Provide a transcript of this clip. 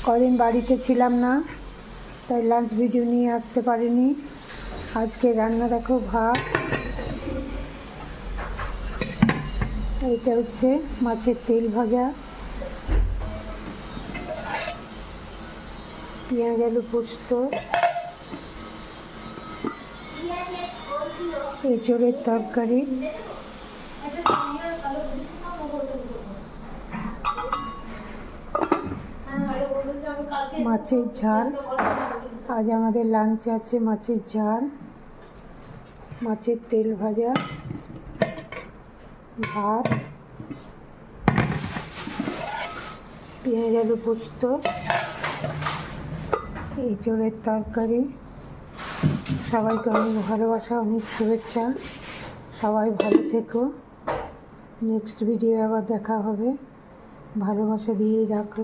কদিন বাড়িতে ছিলাম না, তাই লাঞ্চ ভিডিও নিয়ে আসতে পারিনি। আজকে রান্না দেখো, ভাত, এটা হচ্ছে মাছের তেল ভাজা, পেঁয়াজ আলু পোস্ত, এঁচোড়ের তরকারি, মাছের ঝাল। আজ আমাদের লাঞ্চে আছে মাছের ঝাল, মাছের তেল ভাজা, ভাত, পেঁয়াজ আলু পোস্ত, এঁচোড়ের তরকারি। সবাইকে অনেক ভালোবাসা, অনেক শুভেচ্ছা। সবাই ভালো থেকো। নেক্সট ভিডিও আবার দেখা হবে। ভালোবাসা দিয়েই রাখো।